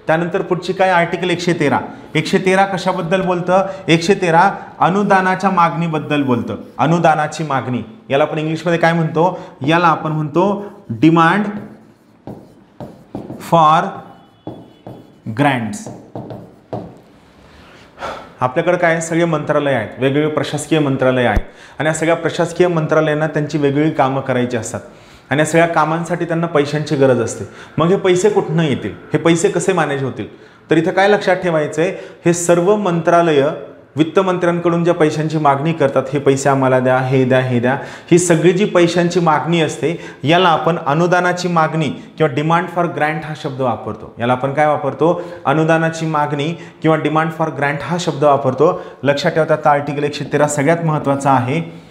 त्यानंतर पुढची काय आर्टिकल 113. 113 कशाबद्दल बोलतं? 113 अनुदानाच्या मागणीबद्दल बोलतं. अनुदानाची मागणी याला आपण इंग्लिशमध्ये काय म्हणतो? याला आपण म्हणतो डिमांड फॉर ग्रँट्स. आपल्याकडे काय सगळे मंत्रालय आहेत, वेगवेगळे प्रशासकीय मंत्रालय आहेत आणि या सगळ्या प्रशासकीय मंत्रालयांना त्यांची वेगवेगळी कामं करायची असतात आणि या सगळ्या कामांसाठी त्यांना पैशांची गरज असते. मग हे पैसे कुठनं येतील? हे पैसे कसे मॅनेज होतील? तर इथं काय लक्षात ठेवायचं आहे, हे सर्व मंत्रालय वित्तमंत्र्यांकडून ज्या पैशांची मागणी करतात, हे पैसे आम्हाला द्या, हे द्या, हे द्या, ही सगळी जी पैशांची मागणी असते याला आपण अनुदानाची मागणी किंवा डिमांड फॉर ग्रँट हा शब्द वापरतो. याला आपण काय वापरतो? अनुदानाची मागणी किंवा डिमांड फॉर ग्रँट हा शब्द वापरतो. लक्षात ठेवा आता आर्टिकल 113 सगळ्यात महत्त्वाचा आहे.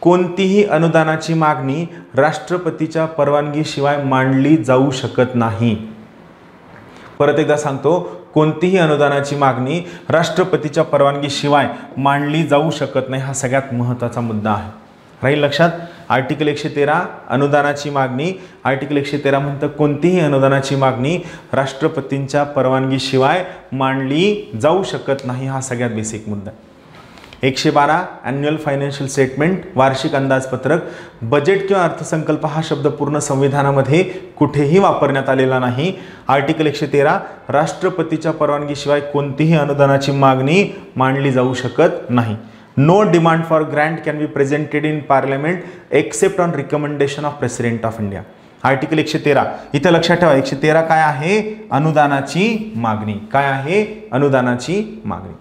कोणतीही अनुदानाची मागणी राष्ट्रपतीच्या परवानगीशिवाय मांडली जाऊ शकत नाही. परत एकदा सांगतो, कोणतीही अनुदानाची मागणी राष्ट्रपतीच्या परवानगीशिवाय मांडली जाऊ शकत नाही. हा सगळ्यात महत्त्वाचा मुद्दा आहे. राहील लक्षात. आर्टिकल 113 अनुदानाची मागणी. आर्टिकल 113 म्हणतं कोणतीही अनुदानाची मागणी राष्ट्रपतींच्या परवानगीशिवाय मांडली जाऊ शकत नाही. हा सगळ्यात बेसिक मुद्दा. 112 ॲन्युअल फायनान्शियल स्टेटमेंट, वार्षिक अंदाजपत्रक. बजेट किंवा अर्थसंकल्प हा शब्द पूर्ण संविधानामध्ये कुठेही वापरण्यात आलेला नाही. आर्टिकल 113 राष्ट्रपतीच्या परवानगीशिवाय कोणतीही अनुदानाची मागणी मांडली जाऊ शकत नाही. No demand for grant can be presented in parliament except on recommendation of President of India. Article 113 इथं लक्षात ठेवा. 113 काय आहे? अनुदानाची मागणी. काय आहे? अनुदानाची मागणी.